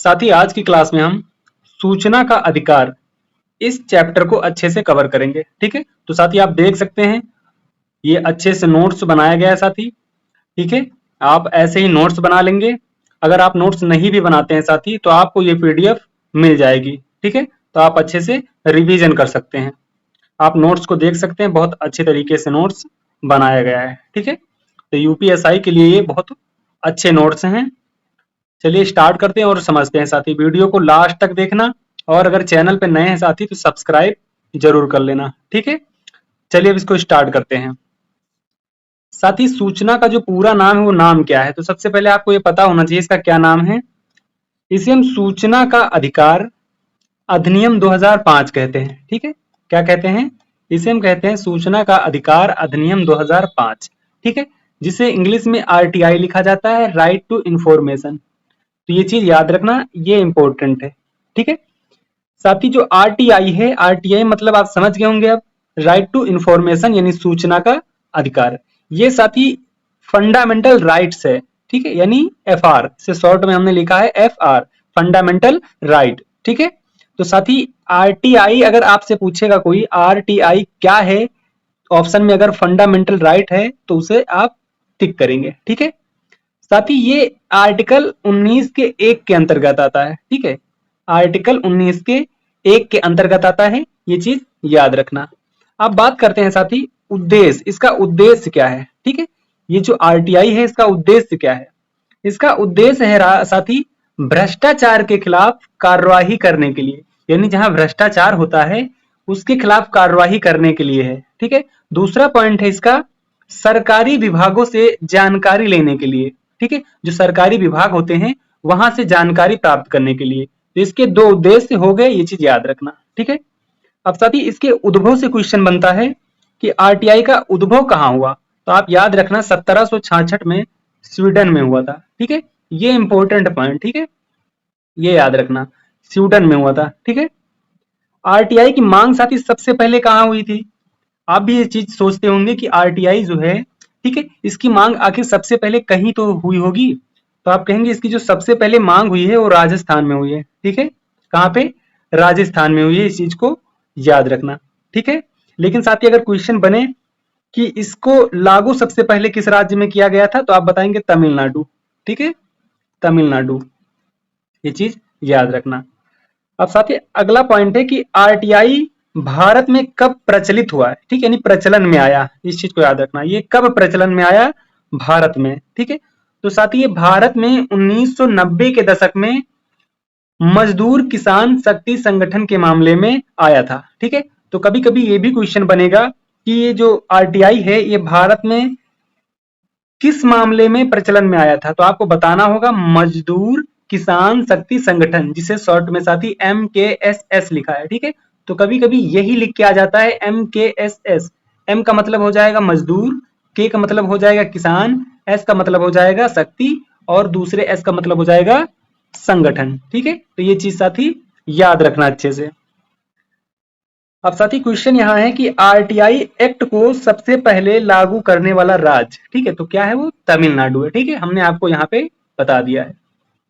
साथ ही आज की क्लास में हम सूचना का अधिकार इस चैप्टर को अच्छे से कवर करेंगे। ठीक है, तो साथी आप देख सकते हैं ये अच्छे से नोट्स बनाया गया है साथी। ठीक है, आप ऐसे ही नोट्स बना लेंगे। अगर आप नोट्स नहीं भी बनाते हैं साथी तो आपको ये पीडीएफ मिल जाएगी। ठीक है, तो आप अच्छे से रिवीजन कर सकते हैं। आप नोट्स को देख सकते हैं, बहुत अच्छे तरीके से नोट्स बनाया गया है। ठीक है, तो यूपीएसआई के लिए ये बहुत अच्छे नोट्स हैं। चलिए स्टार्ट करते हैं और समझते हैं साथी। वीडियो को लास्ट तक देखना और अगर चैनल पे नए हैं साथी तो सब्सक्राइब जरूर कर लेना। ठीक है, चलिए अब इसको स्टार्ट करते हैं। साथी सूचना का जो पूरा नाम है वो नाम क्या है, तो सबसे पहले आपको ये पता होना चाहिए इसका क्या नाम है। इसे हम सूचना का अधिकार अधिनियम 2005 कहते हैं। ठीक है, क्या कहते हैं, इसे हम कहते हैं सूचना का अधिकार अधिनियम 2005। ठीक है, जिसे इंग्लिश में आरटीआई लिखा जाता है, राइट टू इंफॉर्मेशन। तो ये चीज याद रखना, ये इंपॉर्टेंट है। ठीक है, साथ ही जो आरटीआई है, आरटीआई मतलब आप समझ गए होंगे अब, राइट टू इंफॉर्मेशन यानी सूचना का अधिकार। ये साथी फंडामेंटल राइट्स है। ठीक है, यानी एफआर से शॉर्ट में हमने लिखा है एफआर, फंडामेंटल राइट। ठीक है, तो साथी आरटीआई अगर आपसे पूछेगा कोई आरटीआई क्या है, ऑप्शन में अगर फंडामेंटल राइट है तो उसे आप टिक करेंगे। ठीक है, साथ ही ये आर्टिकल 19 के 1 के अंतर्गत आता है। ठीक है, आर्टिकल 19 के 1 के अंतर्गत आता है, ये चीज याद रखना। अब बात करते हैं साथी उद्देश्य, इसका उद्देश्य क्या है। ठीक है, ये जो आरटीआई है इसका उद्देश्य क्या है। इसका उद्देश्य है साथी भ्रष्टाचार के खिलाफ कार्यवाही करने के लिए, यानी जहां भ्रष्टाचार होता है उसके खिलाफ कार्यवाही करने के लिए है। ठीक है, दूसरा पॉइंट है इसका सरकारी विभागों से जानकारी लेने के लिए। ठीक है, जो सरकारी विभाग होते हैं वहां से जानकारी प्राप्त करने के लिए। तो इसके दो उद्देश्य हो गए, ये चीज याद रखना। ठीक है, अब साथ ही इसके उद्भव से क्वेश्चन बनता है कि आरटीआई का उद्भव कहाँ हुआ, तो आप याद रखना 1766 में स्वीडन में हुआ था। ठीक है, ये इंपॉर्टेंट पॉइंट। ठीक है, ये याद रखना, स्वीडन में हुआ था। ठीक है, आरटीआई की मांग साथी सबसे पहले कहाँ हुई थी। आप भी ये चीज सोचते होंगे कि आरटीआई जो है, ठीक है, इसकी मांग आखिर सबसे पहले कहीं तो हुई होगी, तो आप कहेंगे इसकी जो सबसे पहले मांग हुई है वो राजस्थान में हुई है। ठीक है, कहाँ पे, राजस्थान में हुई है, इस चीज को याद रखना। ठीक है, लेकिन साथ ही अगर क्वेश्चन बने कि इसको लागू सबसे पहले किस राज्य में किया गया था, तो आप बताएंगे तमिलनाडु। ठीक है, तमिलनाडु, ये चीज याद रखना। अब साथ ही अगला पॉइंट है कि आरटीआई भारत में कब प्रचलित हुआ है। ठीक है, यानी प्रचलन में आया, इस चीज को याद रखना, ये कब प्रचलन में आया, भारत में। ठीक है, तो साथ ही ये भारत में 1990 के दशक में मजदूर किसान शक्ति संगठन के मामले में आया था। ठीक है, तो कभी कभी ये भी क्वेश्चन बनेगा कि ये जो आरटीआई है ये भारत में किस मामले में प्रचलन में आया था, तो आपको बताना होगा मजदूर किसान शक्ति संगठन, जिसे शॉर्ट में साथी MKSS लिखा है। ठीक है, तो कभी कभी यही लिख के आ जाता है MKSS। M का मतलब हो जाएगा मजदूर, K का मतलब हो जाएगा किसान, S का मतलब हो जाएगा शक्ति और दूसरे S का मतलब हो जाएगा संगठन। ठीक है, तो ये चीज साथी याद रखना अच्छे से। अब साथी क्वेश्चन यहाँ है कि आरटीआई एक्ट को सबसे पहले लागू करने वाला राज्य, ठीक है, तो क्या है वो, तमिलनाडु है। ठीक है, हमने आपको यहाँ पे बता दिया है,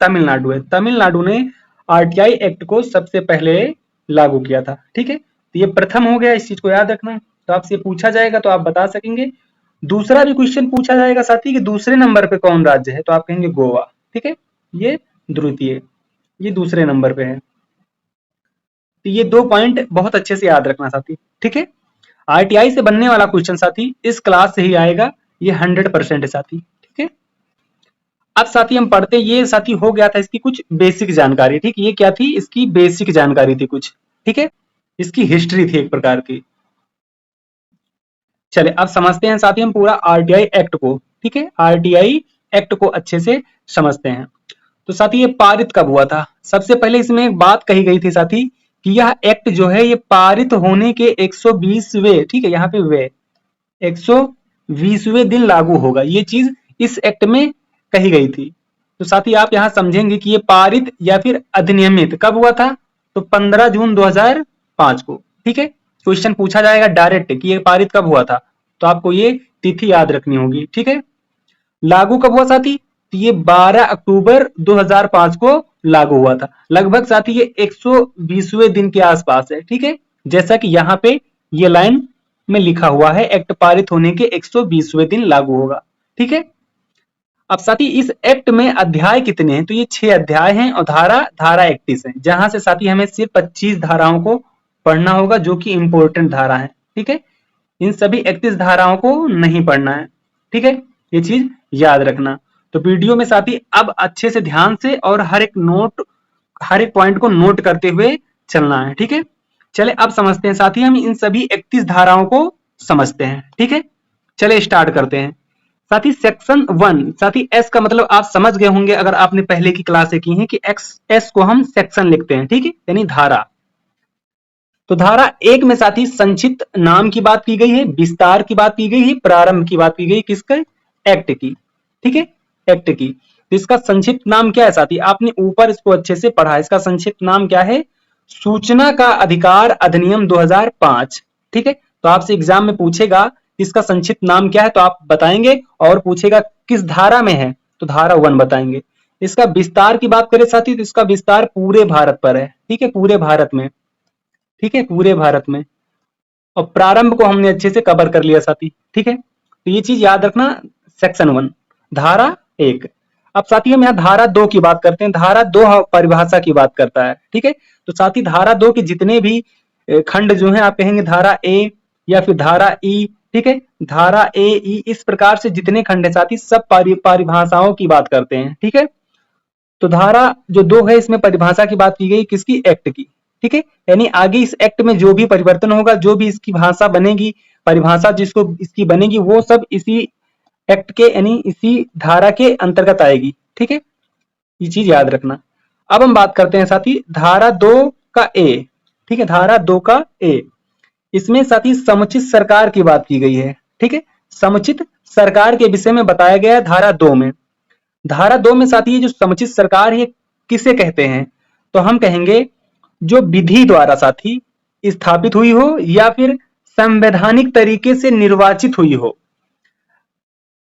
तमिलनाडु है। तमिलनाडु ने आरटीआई एक्ट को सबसे पहले लागू किया था। ठीक है, तो ये प्रथम हो गया, इस चीज को याद रखना। तो आपसे पूछा जाएगा तो आप बता सकेंगे। दूसरा भी क्वेश्चन पूछा जाएगा साथी कि दूसरे नंबर पे कौन राज्य है, तो आप कहेंगे गोवा। ठीक है, ये द्वितीय, ये दूसरे नंबर पे है। तो ये दो पॉइंट बहुत अच्छे से याद रखना साथी। ठीक है, आरटीआई से बनने वाला क्वेश्चन साथी इस क्लास से ही आएगा, ये 100% है साथी। ठीक है, अब साथी हम पढ़ते, ये साथी हो गया था इसकी कुछ बेसिक जानकारी। ठीक, ये क्या थी, इसकी बेसिक जानकारी थी कुछ। ठीक है, इसकी हिस्ट्री थी एक प्रकार की। चले अब समझते हैं साथी हम पूरा आरटीआई एक्ट को। ठीक है, आरटीआई एक्ट को अच्छे से समझते हैं। तो साथी ये पारित कब हुआ था, सबसे पहले इसमें एक बात कही गई थी साथी कि यह एक्ट जो है ये पारित होने के 120वें, ठीक है, यहाँ पे वे 120वें दिन लागू होगा, ये चीज इस एक्ट में कही गई थी। तो साथी आप यहाँ समझेंगे कि ये पारित या फिर अधिनियमित कब हुआ था, तो 15 जून 2005 को। ठीक है, क्वेश्चन पूछा जाएगा डायरेक्ट कि ये पारित कब हुआ था, तो आपको ये तिथि याद रखनी होगी। ठीक है, लागू कब हुआ साथी, तो ये 12 अक्टूबर 2005 को लागू हुआ था। लगभग साथी ये 120वें दिन के आसपास है, ठीक है, जैसा कि यहाँ पे ये लाइन में लिखा हुआ है, एक्ट पारित होने के 120वें दिन लागू होगा, ठीक है। अब साथी इस एक्ट में अध्याय कितने हैं, तो ये 6 अध्याय हैं और धारा 31 है, जहां से साथी हमें सिर्फ 25 धाराओं को पढ़ना होगा जो कि इंपॉर्टेंट धारा है, ठीक है। इन सभी 31 धाराओं को नहीं पढ़ना है, ठीक है, ये चीज याद रखना। तो वीडियो में साथी अब अच्छे से ध्यान से और हर एक पॉइंट को नोट करते हुए चलना है, ठीक है। चले अब समझते हैं साथी, हम इन सभी 31 धाराओं को समझते हैं, ठीक है। चले स्टार्ट करते हैं साथी। सेक्शन 1 साथी, एस का मतलब आप समझ गए होंगे अगर आपने पहले की क्लासें की हैं कि एस को हम सेक्शन लिखते हैं, ठीक है, यानी धारा। तो धारा 1 में साथी संक्षिप्त नाम की बात की गई है, विस्तार की बात की गई है, प्रारंभ की बात की गई, किसके, एक्ट की, ठीक है, एक्ट की। तो इसका संक्षिप्त नाम क्या है साथी, आपने ऊपर इसको अच्छे से पढ़ा, इसका संक्षिप्त नाम क्या है, सूचना का अधिकार अधिनियम 2005, ठीक है। तो आपसे एग्जाम में पूछेगा इसका संक्षिप्त नाम क्या है, तो आप बताएंगे, और पूछेगा किस धारा में है, तो धारा 1 बताएंगे। इसका विस्तार की बात करें साथी, तो इसका विस्तार पूरे भारत पर है, ठीक है, पूरे भारत में, ठीक है, पूरे भारत में। और प्रारंभ को हमने अच्छे से कवर कर लिया साथी, ठीक है। तो ये चीज याद रखना, सेक्शन 1 धारा 1। अब साथी हम यहाँ धारा 2 की बात करते हैं। धारा 2 परिभाषा की बात करता है, ठीक है। तो साथी धारा 2 के जितने भी खंड जो है आप कहेंगे धारा ए या फिर धारा ई, ठीक है, धारा ए ई, इस प्रकार से जितने खंड है साथी सब परिभाषाओं की बात करते हैं, ठीक है। तो धारा जो 2 है इसमें परिभाषा की बात की गई, किसकी, एक्ट की, ठीक है। यानी आगे इस एक्ट में जो भी परिवर्तन होगा, जो भी इसकी भाषा बनेगी, परिभाषा जिसको इसकी बनेगी, वो सब इसी एक्ट के यानी इसी धारा के अंतर्गत आएगी, ठीक है, ये चीज याद रखना। अब हम बात करते हैं साथी धारा 2 का ए, ठीक है, धारा 2 का ए। इसमें साथी समुचित सरकार की बात की गई है, ठीक है, समुचित सरकार के विषय में बताया गया है धारा 2 में। धारा 2 में साथी ये जो समुचित सरकार है किसे कहते हैं, तो हम कहेंगे जो विधि द्वारा साथी स्थापित हुई हो या फिर संवैधानिक तरीके से निर्वाचित हुई हो।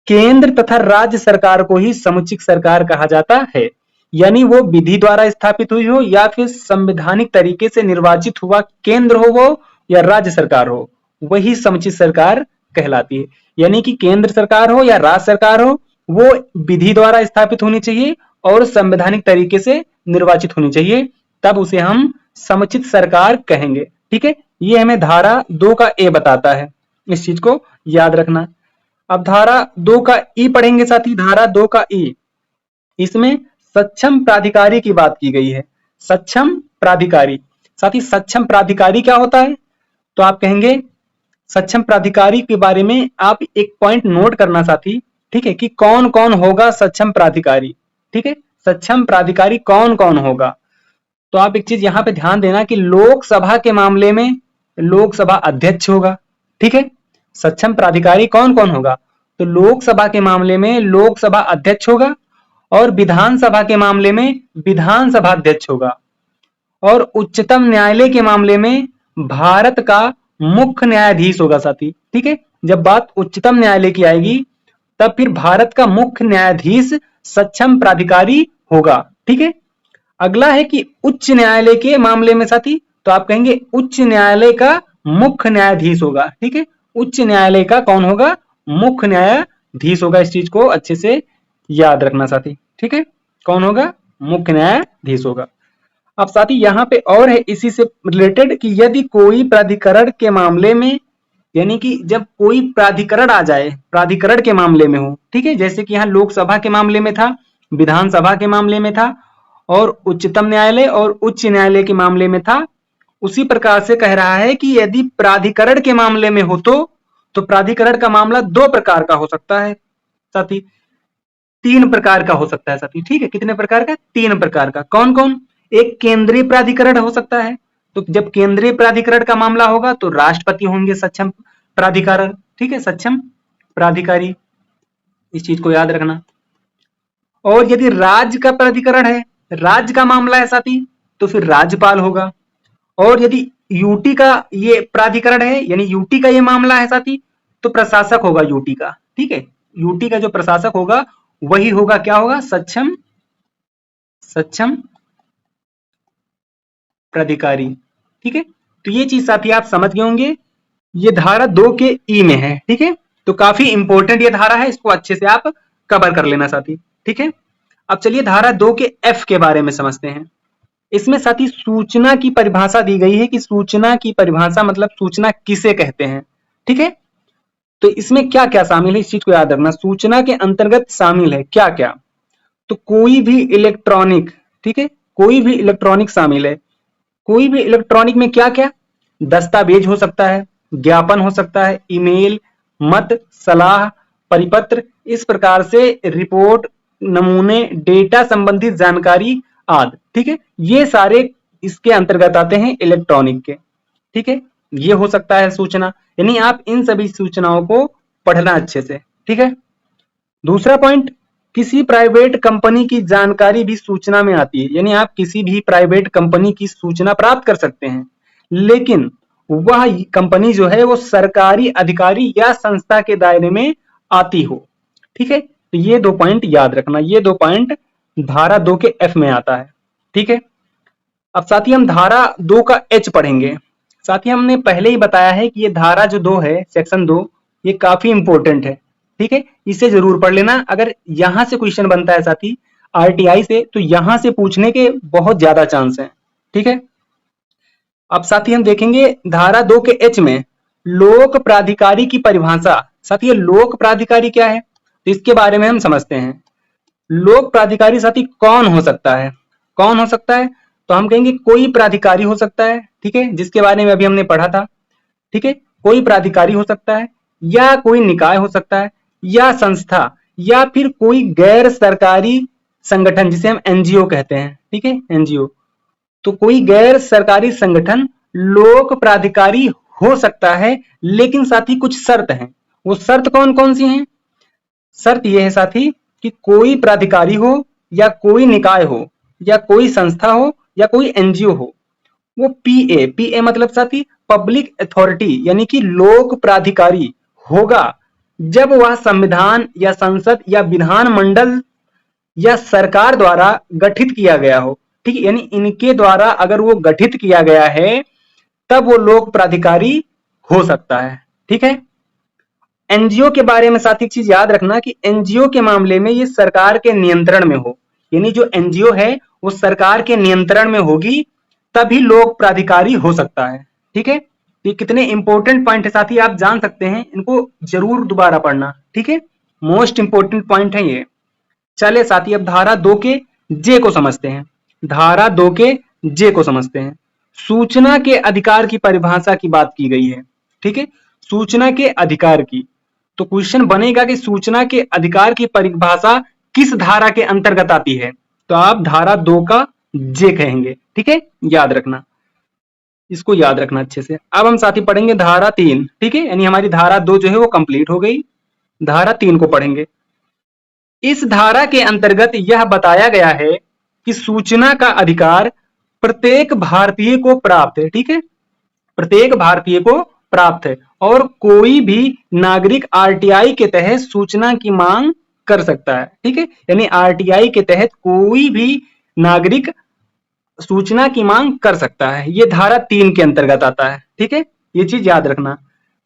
केंद्र तथा राज्य सरकार को ही समुचित सरकार कहा जाता है, यानी वो विधि द्वारा स्थापित हुई हो या फिर संवैधानिक तरीके से निर्वाचित हुआ केंद्र हो वो या राज्य सरकार हो, वही समुचित सरकार कहलाती है। यानी कि केंद्र सरकार हो या राज्य सरकार हो, वो विधि द्वारा स्थापित होनी चाहिए और संवैधानिक तरीके से निर्वाचित होनी चाहिए, तब उसे हम समुचित सरकार कहेंगे, ठीक है। ये हमें धारा 2 का ए बताता है, इस चीज को याद रखना। अब धारा 2 का ई पढ़ेंगे साथी, धारा 2 का ई, इसमें सक्षम प्राधिकारी की बात की गई है। सक्षम प्राधिकारी साथी, सक्षम प्राधिकारी क्या होता है, तो आप कहेंगे सक्षम प्राधिकारी के बारे में आप एक पॉइंट नोट करना साथी, ठीक है, कि कौन कौन होगा सक्षम प्राधिकारी, ठीक है, सक्षम प्राधिकारी कौन कौन होगा। तो आप एक चीज यहां पे ध्यान देना कि लोकसभा के मामले में लोकसभा अध्यक्ष होगा, ठीक है। सक्षम प्राधिकारी कौन कौन होगा, तो लोकसभा के मामले में लोकसभा अध्यक्ष होगा और विधानसभा के मामले में विधानसभा अध्यक्ष होगा और उच्चतम न्यायालय के मामले में भारत का मुख्य न्यायाधीश होगा साथी, ठीक है। जब बात उच्चतम न्यायालय की आएगी तब फिर भारत का मुख्य न्यायाधीश सक्षम प्राधिकारी होगा, ठीक है। अगला है कि उच्च न्यायालय के मामले में साथी, तो आप कहेंगे उच्च न्यायालय का मुख्य न्यायाधीश होगा, ठीक है। उच्च न्यायालय का कौन होगा, मुख्य न्यायाधीश होगा, इस चीज को अच्छे से याद रखना साथी, ठीक है, कौन होगा, मुख्य न्यायाधीश होगा। अब साथी यहाँ पे और है इसी से रिलेटेड कि यदि कोई प्राधिकरण के मामले में, यानी कि जब कोई प्राधिकरण आ जाए, प्राधिकरण के मामले में हो, ठीक है, जैसे कि यहाँ लोकसभा के मामले में था, विधानसभा के मामले में था और उच्चतम न्यायालय और उच्च न्यायालय के मामले में था, उसी प्रकार से कह रहा है कि यदि प्राधिकरण के मामले में हो तो प्राधिकरण का मामला 2 प्रकार का हो सकता है साथी, 3 प्रकार का हो सकता है साथी, ठीक है, कितने प्रकार का, 3 प्रकार का। कौन कौन, एक केंद्रीय प्राधिकरण हो सकता है, तो जब केंद्रीय प्राधिकरण का मामला होगा तो राष्ट्रपति होंगे सक्षम प्राधिकरण, ठीक है, सक्षम प्राधिकारी, इस चीज को याद रखना। और यदि राज्य का प्राधिकरण है, राज्य का मामला है साथी, तो फिर राज्यपाल होगा। और यदि यूटी का ये प्राधिकरण है, यानी यूटी का ये मामला है साथी, तो प्रशासक होगा यूटी का, ठीक है, यूटी का जो प्रशासक होगा वही होगा, क्या होगा, सक्षम प्राधिकारी। ठीक है, तो ये चीज साथी आप समझ गए होंगे। ये धारा 2 के ई में है। ठीक है, तो काफी इंपॉर्टेंट ये धारा है, इसको अच्छे से आप कवर कर लेना साथी। ठीक है, अब चलिए धारा 2 के एफ के बारे में समझते हैं। इसमें साथी सूचना की परिभाषा दी गई है कि सूचना की परिभाषा मतलब सूचना किसे कहते हैं। ठीक है, तो इसमें क्या क्या शामिल है इस चीज को याद रखना। सूचना के अंतर्गत शामिल है क्या क्या, तो कोई भी इलेक्ट्रॉनिक, ठीक है, कोई भी इलेक्ट्रॉनिक शामिल है। कोई भी इलेक्ट्रॉनिक में क्या क्या, दस्तावेज हो सकता है, ज्ञापन हो सकता है, ईमेल, मत, सलाह, परिपत्र, इस प्रकार से रिपोर्ट, नमूने, डेटा संबंधित जानकारी आदि। ठीक है, ये सारे इसके अंतर्गत आते हैं इलेक्ट्रॉनिक के। ठीक है, ये हो सकता है सूचना, यानी आप इन सभी सूचनाओं को पढ़ना अच्छे से। ठीक है, दूसरा पॉइंट, किसी प्राइवेट कंपनी की जानकारी भी सूचना में आती है, यानी आप किसी भी प्राइवेट कंपनी की सूचना प्राप्त कर सकते हैं, लेकिन वह कंपनी जो है वो सरकारी अधिकारी या संस्था के दायरे में आती हो। ठीक है, तो ये 2 पॉइंट याद रखना, ये 2 पॉइंट धारा 2 के एफ में आता है। ठीक है, अब साथ ही हम धारा 2 का एच पढ़ेंगे। साथ ही हमने पहले ही बताया है कि ये धारा जो 2 है, सेक्शन 2, ये काफी इंपॉर्टेंट है। ठीक है, इसे जरूर पढ़ लेना। अगर यहां से क्वेश्चन बनता है साथी आरटीआई से, तो यहां से पूछने के बहुत ज्यादा चांस हैं। ठीक है, अब साथी हम देखेंगे धारा 2 के एच में लोक प्राधिकारी की परिभाषा। साथी ये लोक प्राधिकारी क्या है, तो इसके बारे में हम समझते हैं। लोक प्राधिकारी साथी कौन हो सकता है, कौन हो सकता है, तो हम कहेंगे कोई प्राधिकारी हो सकता है। ठीक है, जिसके बारे में अभी हमने पढ़ा था। ठीक है, कोई प्राधिकारी हो सकता है, या कोई निकाय हो सकता है, या संस्था, या फिर कोई गैर सरकारी संगठन जिसे हम एनजीओ कहते हैं। ठीक है, एनजीओ, तो कोई गैर सरकारी संगठन लोक प्राधिकारी हो सकता है, लेकिन साथी कुछ शर्त हैं। वो शर्त कौन कौन सी हैं, शर्त यह है साथी कि कोई प्राधिकारी हो, या कोई निकाय हो, या कोई संस्था हो, या कोई एनजीओ हो, वो पीए मतलब साथी पब्लिक अथॉरिटी यानी कि लोक प्राधिकारी होगा जब वह संविधान या संसद या विधान मंडल या सरकार द्वारा गठित किया गया हो। ठीक है, यानी इनके द्वारा अगर वो गठित किया गया है तब वो लोक प्राधिकारी हो सकता है। ठीक है, एनजीओ के बारे में साथ एक चीज याद रखना कि एनजीओ के मामले में ये सरकार के नियंत्रण में हो, यानी जो एनजीओ है वो सरकार के नियंत्रण में होगी, तभी लोक प्राधिकारी हो सकता है। ठीक है, ये कितने इंपॉर्टेंट पॉइंट है साथी आप जान सकते हैं, इनको जरूर दोबारा पढ़ना। ठीक है, मोस्ट इंपॉर्टेंट पॉइंट है ये। चले साथी अब धारा 2 के जे को समझते हैं। धारा 2 के जे को समझते हैं। सूचना के अधिकार की परिभाषा की बात की गई है। ठीक है, सूचना के अधिकार की, तो क्वेश्चन बनेगा कि सूचना के अधिकार की परिभाषा किस धारा के अंतर्गत आती है, तो आप धारा 2 का जे कहेंगे। ठीक है, याद रखना, इसको याद रखना अच्छे से। अब हम साथी पढ़ेंगे धारा 3। ठीक है, यानी हमारी धारा 2 जो है वो कंप्लीट हो गई। धारा 3 को पढ़ेंगे। इस धारा के अंतर्गत यह बताया गया है कि सूचना का अधिकार प्रत्येक भारतीय को प्राप्त है। ठीक है, प्रत्येक भारतीय को प्राप्त है, और कोई भी नागरिक आरटीआई के तहत सूचना की मांग कर सकता है। ठीक है, यानी आरटीआई के तहत कोई भी नागरिक सूचना की मांग कर सकता है, ये धारा 3 के अंतर्गत आता है। ठीक है, ये चीज याद रखना,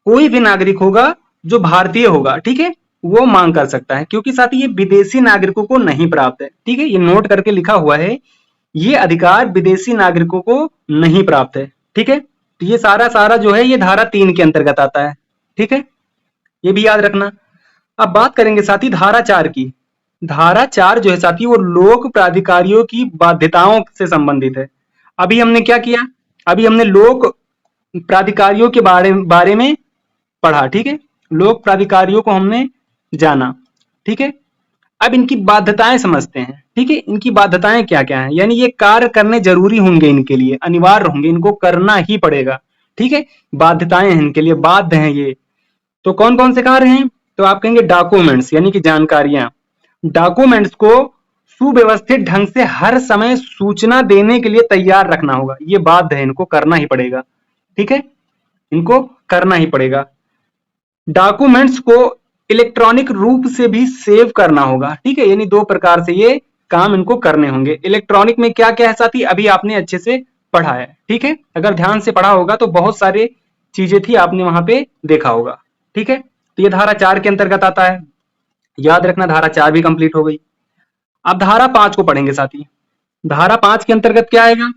कोई भी नागरिक होगा जो भारतीय होगा, ठीक है, वो मांग कर सकता है, क्योंकि साथ ही ये विदेशी नागरिकों को नहीं प्राप्त है। ठीक है, ये नोट करके लिखा हुआ है, ये अधिकार विदेशी नागरिकों को नहीं प्राप्त है। ठीक है, तो ये सारा जो है ये धारा 3 के अंतर्गत आता है। ठीक है, ये भी याद रखना। अब बात करेंगे साथी धारा 4 की। धारा 4 जो है साथी वो लोक प्राधिकारियों की बाध्यताओं से संबंधित है। अभी हमने क्या किया, अभी हमने लोक प्राधिकारियों के बारे में पढ़ा। ठीक है, लोक प्राधिकारियों को हमने जाना। ठीक है, अब इनकी बाध्यताएं समझते हैं। ठीक है, इनकी बाध्यताएं क्या क्या है, यानी ये कार्य करने जरूरी होंगे, इनके लिए अनिवार्य होंगे, इनको करना ही पड़ेगा। ठीक है, बाध्यताएं हैं इनके लिए, बाध्य हैं ये। तो कौन कौन से कार्य हैं, तो आप कहेंगे डॉक्यूमेंट्स यानी कि जानकारियां। डॉक्यूमेंट्स को सुव्यवस्थित ढंग से हर समय सूचना देने के लिए तैयार रखना होगा, ये बाध्य है, इनको करना ही पड़ेगा। ठीक है, इनको करना ही पड़ेगा। डॉक्यूमेंट्स को इलेक्ट्रॉनिक रूप से भी सेव करना होगा। ठीक है, यानी 2 प्रकार से ये काम इनको करने होंगे। इलेक्ट्रॉनिक में क्या क्या है साथी, अभी आपने अच्छे से पढ़ा है, ठीक है। अगर ध्यान से पढ़ा होगा तो बहुत सारे चीजें थी आपने वहां पे देखा होगा, ठीक है। तो ये धारा 4 के अंतर्गत आता है, याद रखना धारा 4 भी कंप्लीट हो गई। अब धारा 5 को पढ़ेंगे साथी। धारा 5 के अंतर्गत क्या आएगा?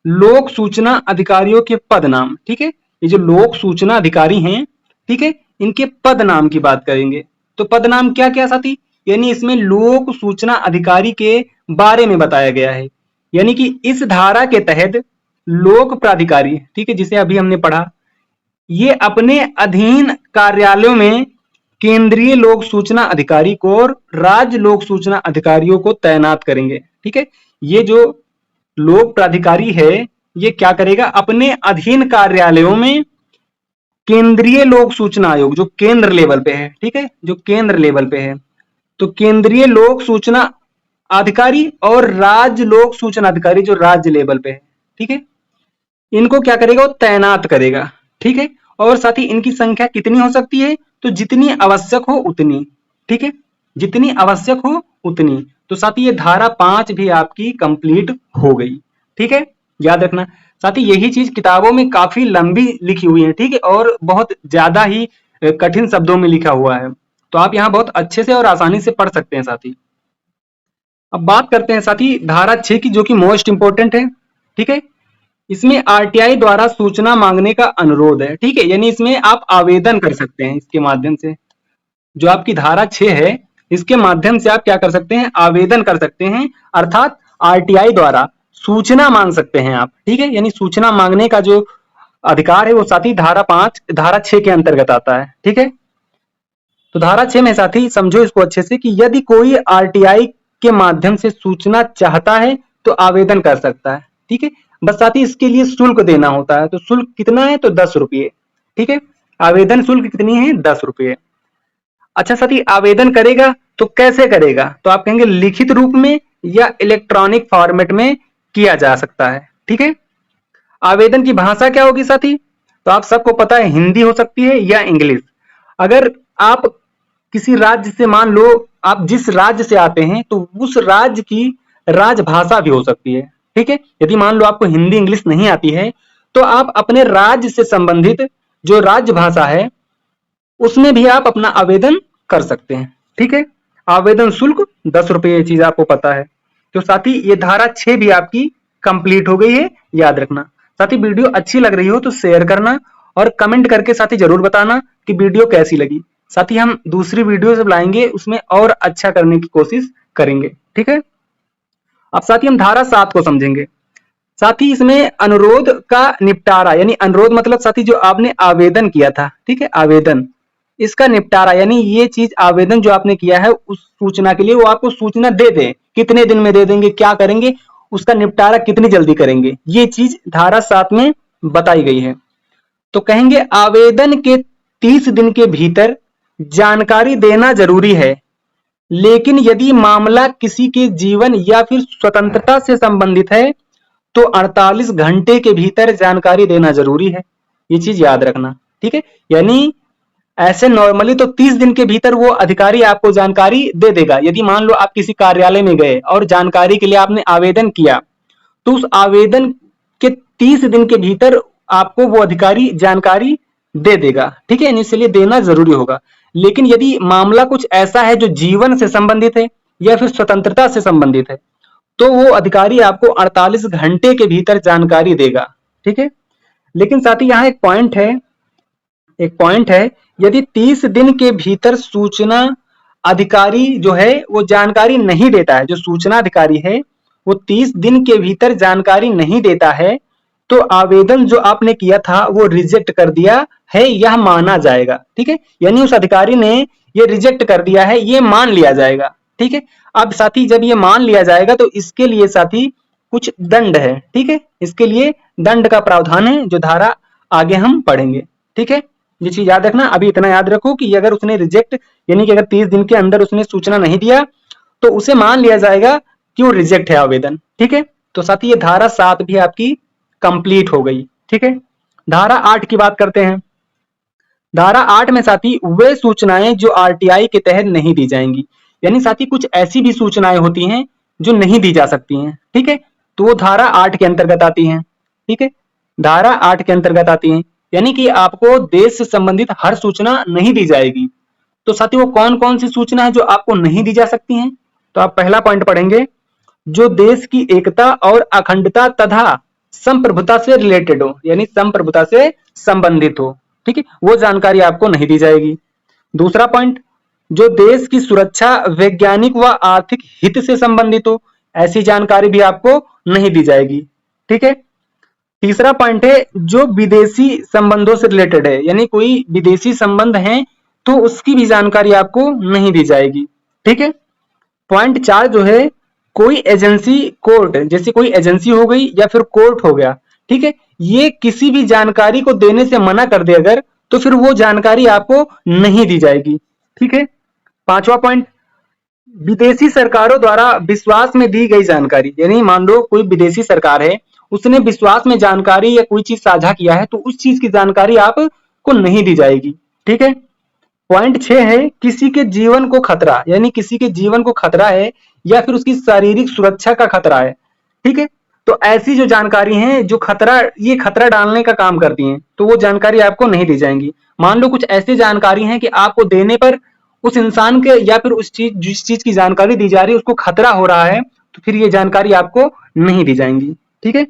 लोक सूचना अधिकारियों के पद नाम, ठीक है। ये जो लोक सूचना अधिकारी हैं, ठीक है, इनके पद नाम की बात करेंगे। तो पद नाम क्या क्या साथी? यानी इसमें लोक सूचना अधिकारी के बारे में बताया गया है। यानी कि इस धारा के तहत लोक प्राधिकारी, ठीक है, जिसे अभी हमने पढ़ा, ये अपने अधीन कार्यालयों में केंद्रीय लोक सूचना अधिकारी को और राज्य लोक सूचना अधिकारियों को तैनात करेंगे, ठीक है। ये जो लोक प्राधिकारी है, ये क्या करेगा? अपने अधीन कार्यालयों में केंद्रीय लोक सूचना आयोग, जो केंद्र लेवल पे है, ठीक है, जो केंद्र लेवल पे है, तो केंद्रीय लोक सूचना अधिकारी और राज्य लोक सूचना अधिकारी जो राज्य लेवल पे है, ठीक है, इनको क्या करेगा? वो तैनात करेगा, ठीक है। और साथ ही इनकी संख्या कितनी हो सकती है? तो जितनी आवश्यक हो उतनी, ठीक है, जितनी आवश्यक हो उतनी। तो साथ ही ये धारा 5 भी आपकी कंप्लीट हो गई, ठीक है, याद रखना। साथ ही यही चीज किताबों में काफी लंबी लिखी हुई है, ठीक है, और बहुत ज्यादा ही कठिन शब्दों में लिखा हुआ है, तो आप यहाँ बहुत अच्छे से और आसानी से पढ़ सकते हैं साथी। अब बात करते हैं साथी धारा 6 की, जो कि मोस्ट इंपोर्टेंट है, ठीक है। इसमें आरटीआई द्वारा सूचना मांगने का अनुरोध है, ठीक है, यानी इसमें आप आवेदन कर सकते हैं। इसके माध्यम से जो आपकी धारा 6 है, इसके माध्यम से आप क्या कर सकते हैं? आवेदन कर सकते हैं, अर्थात आरटीआई द्वारा सूचना मांग सकते हैं आप, ठीक है। यानी सूचना मांगने का जो अधिकार है वो साथी धारा 6 के अंतर्गत आता है, ठीक है। तो धारा 6 में साथी समझो इसको अच्छे से कि यदि कोई आरटीआई के माध्यम से सूचना चाहता है तो आवेदन कर सकता है, ठीक है। बस साथी इसके लिए शुल्क देना होता है। तो शुल्क कितना है? तो 10 रुपये, ठीक है। आवेदन शुल्क कितनी है? 10 रुपये। अच्छा साथी, आवेदन करेगा तो कैसे करेगा? तो आप कहेंगे लिखित रूप में या इलेक्ट्रॉनिक फॉर्मेट में किया जा सकता है, ठीक है। आवेदन की भाषा क्या होगी साथी? तो आप सबको पता है, हिंदी हो सकती है या इंग्लिश। अगर आप किसी राज्य से, मान लो आप जिस राज्य से आते हैं, तो उस राज्य की राजभाषा भी हो सकती है, ठीक है। यदि मान लो आपको हिंदी इंग्लिश नहीं आती है, तो आप अपने राज्य से संबंधित जो राज्य भाषा है उसमें भी आप अपना आवेदन कर सकते हैं, ठीक है। आवेदन शुल्क 10 रुपये, ये चीज आपको पता है। तो साथी ये धारा 6 भी आपकी कंप्लीट हो गई है, याद रखना। साथी वीडियो अच्छी लग रही हो तो शेयर करना और कमेंट करके साथी जरूर बताना कि वीडियो कैसी लगी। साथी हम दूसरी वीडियो जब लाएंगे उसमें और अच्छा करने की कोशिश करेंगे, ठीक है। अब साथी हम धारा 7 को समझेंगे। साथी इसमें अनुरोध का निपटारा, यानी अनुरोध मतलब साथी जो आपने आवेदन किया था, ठीक है, आवेदन, इसका निपटारा, यानी ये चीज आवेदन जो आपने किया है उस सूचना के लिए, वो आपको सूचना दे दे, कितने दिन में दे देंगे, क्या करेंगे, उसका निपटारा कितनी जल्दी करेंगे, ये चीज धारा 7 में बताई गई है। तो कहेंगे आवेदन के 30 दिन के भीतर जानकारी देना जरूरी है, लेकिन यदि मामला किसी के जीवन या फिर स्वतंत्रता से संबंधित है तो 48 घंटे के भीतर जानकारी देना जरूरी है। ये चीज याद रखना, ठीक है। यानी ऐसे नॉर्मली तो 30 दिन के भीतर वो अधिकारी आपको जानकारी दे देगा। यदि मान लो आप किसी कार्यालय में गए और जानकारी के लिए आपने आवेदन किया, तो उस आवेदन के 30 दिन के भीतर आपको वो अधिकारी जानकारी दे देगा, ठीक है, इसलिए देना जरूरी होगा। लेकिन यदि मामला कुछ ऐसा है जो जीवन से संबंधित है या फिर स्वतंत्रता से संबंधित है, तो वो अधिकारी आपको 48 घंटे के भीतर जानकारी देगा, ठीक है। लेकिन साथ ही यहाँ एक पॉइंट है, यदि 30 दिन के भीतर सूचना अधिकारी जो है वो जानकारी नहीं देता है, जो सूचना अधिकारी है वो 30 दिन के भीतर जानकारी नहीं देता है, तो आवेदन जो आपने किया था वो रिजेक्ट कर दिया है, यह माना जाएगा, ठीक है। यानी उस अधिकारी ने ये रिजेक्ट कर दिया है, ये मान लिया जाएगा, ठीक है। अब साथी जब ये मान लिया जाएगा तो इसके लिए साथी कुछ दंड है, ठीक है, इसके लिए दंड का प्रावधान है, जो धारा आगे हम पढ़ेंगे, ठीक है। ये चीज याद रखना। अभी इतना याद रखो कि अगर उसने रिजेक्ट, यानी कि अगर 30 दिन के अंदर उसने सूचना नहीं दिया तो उसे मान लिया जाएगा कि वो रिजेक्ट है आवेदन, ठीक है। तो साथी ये धारा 7 भी आपकी कंप्लीट हो गई, ठीक है। धारा 8 की बात करते हैं। धारा 8 में साथी वे सूचनाएं जो आरटीआई के तहत नहीं दी जाएंगी, यानी साथी कुछ ऐसी भी सूचनाएं होती हैं जो नहीं दी जा सकती हैं, ठीक है, तो वो धारा 8 के अंतर्गत आती हैं। ठीक है, धारा 8 के अंतर्गत आती हैं। यानी कि आपको देश से संबंधित हर सूचना नहीं दी जाएगी। तो साथियों वो कौन कौन सी सूचना है जो आपको नहीं दी जा सकती हैं? तो आप पहला पॉइंट पढ़ेंगे, जो देश की एकता और अखंडता तथा संप्रभुता से रिलेटेड हो, यानी संप्रभुता से संबंधित हो, ठीक है, वो जानकारी आपको नहीं दी जाएगी। दूसरा पॉइंट, जो देश की सुरक्षा, वैज्ञानिक व आर्थिक हित से संबंधित हो, ऐसी जानकारी भी आपको नहीं दी जाएगी, ठीक है। तीसरा पॉइंट है, जो विदेशी संबंधों से रिलेटेड है, यानी कोई विदेशी संबंध है तो उसकी भी जानकारी आपको नहीं दी जाएगी, ठीक है। पॉइंट 4 जो है, कोई एजेंसी, कोर्ट, जैसे कोई एजेंसी हो गई या फिर कोर्ट हो गया, ठीक है, ये किसी भी जानकारी को देने से मना कर दे अगर, तो फिर वो जानकारी आपको नहीं दी जाएगी, ठीक है। पांचवा पॉइंट, विदेशी सरकारों द्वारा विश्वास में दी गई जानकारी, यानी मान लो कोई विदेशी सरकार है, उसने विश्वास में जानकारी या कोई चीज साझा किया है तो उस चीज की जानकारी आपको नहीं दी जाएगी, ठीक है। पॉइंट 6 है, किसी के जीवन को खतरा, यानी किसी के जीवन को खतरा है या फिर उसकी शारीरिक सुरक्षा का खतरा है, ठीक है, तो ऐसी जो जानकारी है जो खतरा, ये खतरा डालने का काम करती हैं, तो वो जानकारी आपको नहीं दी जाएंगी। मान लो कुछ ऐसी जानकारी है कि आपको देने पर उस इंसान के या फिर उस चीज, जिस चीज की जानकारी दी जा रही है उसको खतरा हो रहा है, तो फिर ये जानकारी आपको नहीं दी जाएंगी, ठीक है।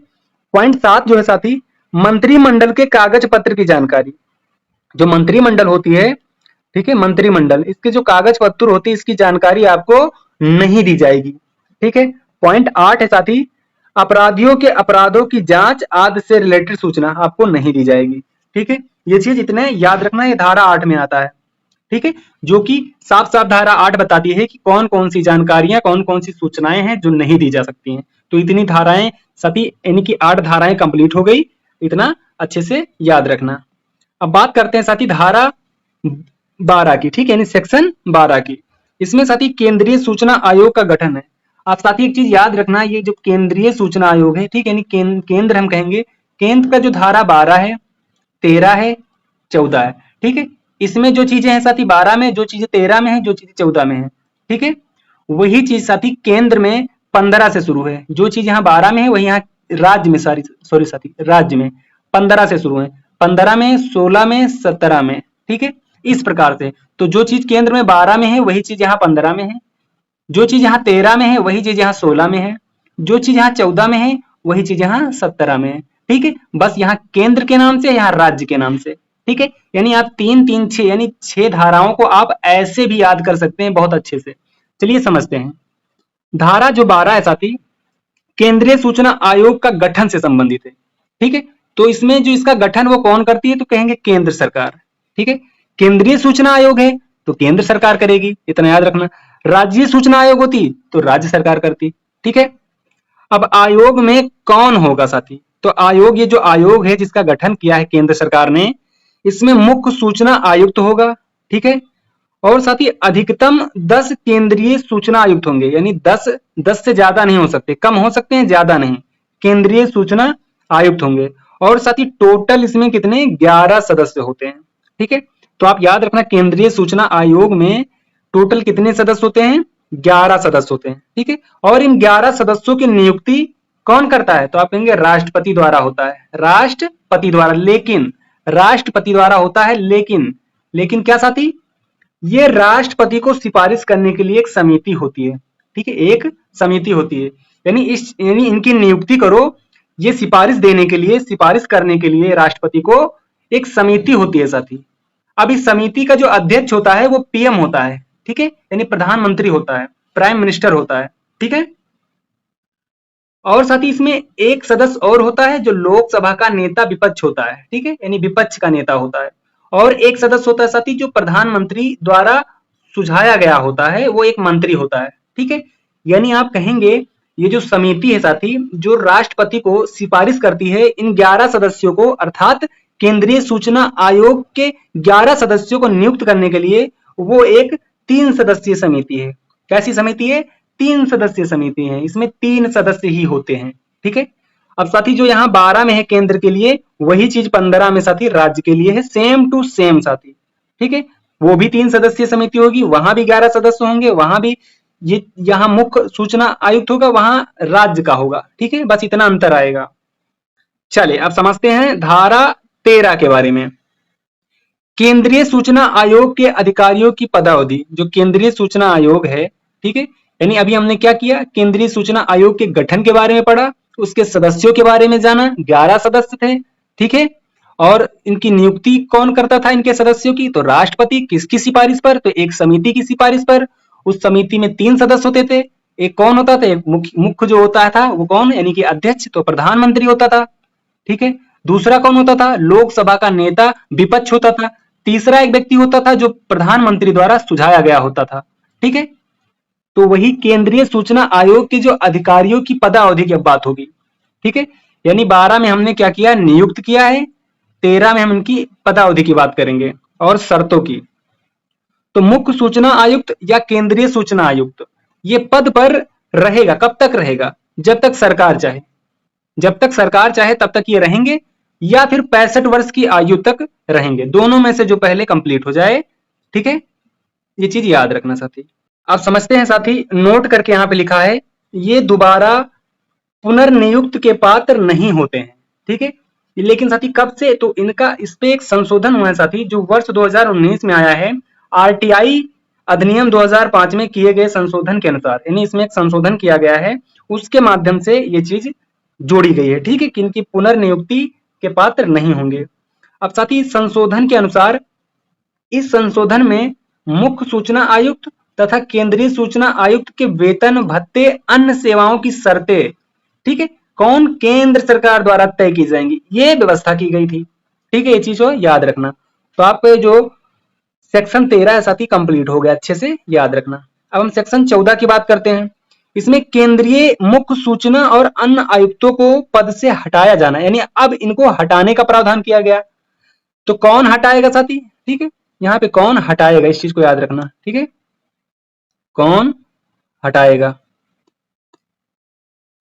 पॉइंट 7 जो है साथी, मंत्रिमंडल के कागज पत्र की जानकारी, जो मंत्रिमंडल होती है, ठीक है, मंत्रिमंडल, इसके जो कागज पत्र होती है इसकी जानकारी आपको नहीं दी जाएगी, ठीक है। पॉइंट 8 है साथी, अपराधियों के अपराधों की जांच आदि से रिलेटेड सूचना आपको नहीं दी जाएगी, ठीक है। ये चीज इतने याद रखना, ये धारा 8 में आता है, ठीक है, जो कि साफ साफ धारा 8 बताती है कि कौन कौन सी जानकारियां, कौन कौन सी सूचनाएं हैं जो नहीं दी जा सकती हैं। तो इतनी धाराएं साथी, यानी कि 8 धाराएं कंप्लीट हो गई, इतना अच्छे से याद रखना। अब बात करते हैं साथी धारा 12 की, ठीक है, यानी सेक्शन 12 की। इसमें साथी केंद्रीय सूचना आयोग का गठन है। आप साथी एक चीज याद रखना, ये जो केंद्रीय सूचना आयोग है, ठीक है, यानी केंद्र हम कहेंगे, केंद्र का जो धारा 12 है, 13 है, 14 है, ठीक है। इसमें जो चीजें हैं साथी 12 में, जो चीजें 13 में है, जो चीजें 14 में है, ठीक है, वही चीज साथी केंद्र में 15 से शुरू है। जो चीज यहाँ 12 में है वही यहाँ राज्य में, सॉरी साथी, राज्य में 15 से शुरू है, 15 में, 16 में, 17 में, ठीक है, इस प्रकार से। तो जो चीज केंद्र में 12 में है वही चीज यहाँ 15 में है, जो चीज यहाँ 13 में है वही चीज यहाँ 16 में है, जो चीज यहाँ 14 में है वही चीज यहाँ 17 में है, ठीक है। बस यहाँ केंद्र के नाम से, यहाँ राज्य के नाम से, ठीक है। यानी आप 3 3 6 यानी 6 धाराओं को आप ऐसे भी याद कर सकते हैं बहुत अच्छे से। चलिए समझते हैं। धारा जो 12 है साथी, केंद्रीय सूचना आयोग का गठन से संबंधित है, ठीक है। तो इसमें जो इसका गठन वो कौन करती है, तो कहेंगे केंद्र सरकार, ठीक है। केंद्रीय सूचना आयोग है तो केंद्र सरकार करेगी, इतना याद रखना। राज्य सूचना आयोग होती तो राज्य सरकार करती, ठीक है। अब आयोग में कौन होगा साथी, तो आयोग, ये जो आयोग है जिसका गठन किया है केंद्र सरकार ने, इसमें मुख्य सूचना आयुक्त होगा, ठीक है। और साथ ही अधिकतम 10 केंद्रीय सूचना आयुक्त होंगे, यानी 10 से ज्यादा नहीं हो सकते, कम हो सकते हैं, ज्यादा नहीं, केंद्रीय सूचना आयुक्त होंगे। और साथ ही टोटल इसमें कितने, 11 सदस्य होते हैं, ठीक है। तो आप याद रखना, केंद्रीय सूचना आयोग में टोटल कितने सदस्य होते हैं, 11 सदस्य होते हैं, ठीक है। और इन 11 सदस्यों की नियुक्ति कौन करता है, तो आप कहेंगे राष्ट्रपति द्वारा होता है, राष्ट्रपति द्वारा। लेकिन राष्ट्रपति द्वारा होता है, लेकिन क्या साथी, ये राष्ट्रपति को सिफारिश करने के लिए एक समिति होती है, ठीक है, एक समिति होती है। यानी इनकी नियुक्ति करो, ये सिफारिश देने के लिए, सिफारिश करने के लिए राष्ट्रपति को एक समिति होती है साथी। अब इस समिति का जो अध्यक्ष होता है वो पीएम होता है, ठीक है, यानी प्रधानमंत्री होता है, प्राइम मिनिस्टर होता है, ठीक है। और साथ ही इसमें एक सदस्य और होता है जो लोकसभा का नेता विपक्ष होता है, ठीक है, यानी विपक्ष का नेता होता है। और एक सदस्य होता है साथी जो प्रधानमंत्री द्वारा सुझाया गया होता है, वो एक मंत्री होता है, ठीक है। यानी आप कहेंगे ये जो समिति है साथी, जो राष्ट्रपति को सिफारिश करती है, इन 11 सदस्यों को, अर्थात केंद्रीय सूचना आयोग के 11 सदस्यों को नियुक्त करने के लिए, वो एक 3 सदस्यीय समिति है। कैसी समिति है, 3 सदस्यीय समिति है, इसमें 3 सदस्य ही होते हैं, ठीक है। अब साथी जो यहाँ 12 में है केंद्र के लिए, वही चीज 15 में साथी राज्य के लिए है, सेम टू सेम साथी, ठीक है। वो भी 3 सदस्यीय समिति होगी, वहां भी 11 सदस्य होंगे, वहां भी ये, यहाँ मुख्य सूचना आयुक्त होगा, वहां राज्य का होगा, ठीक है, बस इतना अंतर आएगा। चलिए अब समझते हैं धारा 13 के बारे में। केंद्रीय सूचना आयोग के अधिकारियों की पदावधि, जो केंद्रीय सूचना आयोग है, ठीक है, यानी अभी हमने क्या किया, केंद्रीय सूचना आयोग के गठन के बारे में पढ़ा, उसके सदस्यों के बारे में जाना, 11 सदस्य थे, ठीक है, और इनकी नियुक्ति कौन करता था इनके सदस्यों की, तो राष्ट्रपति। किसकी सिफारिश पर, तो एक समिति की सिफारिश पर। उस समिति में 3 सदस्य होते थे। एक कौन होता था, मुख्य जो होता था वो कौन, यानी कि अध्यक्ष, तो प्रधानमंत्री होता था, ठीक है। दूसरा कौन होता था, लोकसभा का नेता विपक्ष होता था। तीसरा एक व्यक्ति होता था जो प्रधानमंत्री द्वारा सुझाया गया होता था, ठीक है। तो वही केंद्रीय सूचना आयोग के जो अधिकारियों की पदावधि की अब बात होगी, ठीक है। यानी 12 में हमने क्या किया, नियुक्त किया है, 13 में हम इनकी पदावधि की बात करेंगे और शर्तों की। तो मुख्य सूचना आयुक्त या केंद्रीय सूचना आयुक्त ये पद पर रहेगा, कब तक रहेगा, जब तक सरकार चाहे। जब तक सरकार चाहे तब तक ये रहेंगे, या फिर 65 वर्ष की आयु तक रहेंगे, दोनों में से जो पहले कंप्लीट हो जाए, ठीक है। ये चीज याद रखना साथी। आप समझते हैं साथी, नोट करके यहां पे लिखा है, ये दोबारा पुनर्नियुक्त के पात्र नहीं होते हैं, ठीक है। लेकिन साथी कब से, तो इनका इस पे एक संशोधन हुआ है साथी, जो वर्ष 2019 में आया है, आरटीआई अधिनियम 2005 में किए गए संशोधन के अनुसार, यानी इसमें एक संशोधन किया गया है, उसके माध्यम से ये चीज जोड़ी गई है, ठीक है, कि इनकी पुनर्नियुक्ति के पात्र नहीं होंगे। अब साथी इस संशोधन के अनुसार, इस संशोधन में मुख्य सूचना आयुक्त तथा केंद्रीय सूचना आयुक्त के वेतन भत्ते अन्य सेवाओं की शर्तें, ठीक है, कौन, केंद्र सरकार द्वारा तय की जाएंगी, ये व्यवस्था की गई थी, ठीक है। ये चीज को याद रखना। तो आपको जो सेक्शन 13 है साथी कंप्लीट हो गया, अच्छे से याद रखना। अब हम सेक्शन 14 की बात करते हैं। इसमें केंद्रीय मुख्य सूचना और अन्य आयुक्तों को पद से हटाया जाना, यानी अब इनको हटाने का प्रावधान किया गया। तो कौन हटाएगा साथी, ठीक है, यहाँ पे कौन हटाएगा, इस चीज को याद रखना, ठीक है। कौन हटाएगा,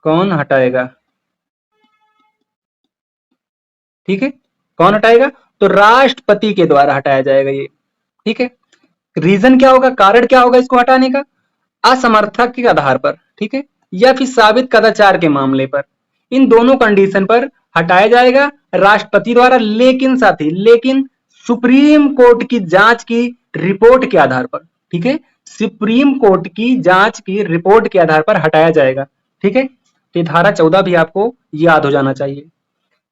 कौन हटाएगा, ठीक है, कौन हटाएगा, तो राष्ट्रपति के द्वारा हटाया जाएगा ये, ठीक है। रीजन क्या होगा, कारण क्या होगा इसको हटाने का, असमर्थक के आधार पर, ठीक है, या फिर साबित कदाचार के मामले पर, इन दोनों कंडीशन पर हटाया जाएगा राष्ट्रपति द्वारा। लेकिन साथी, लेकिन सुप्रीम कोर्ट की जांच की रिपोर्ट के आधार पर, ठीक है, सुप्रीम कोर्ट की जांच की रिपोर्ट के आधार पर हटाया जाएगा, ठीक है। तो धारा 14 भी आपको याद हो जाना चाहिए।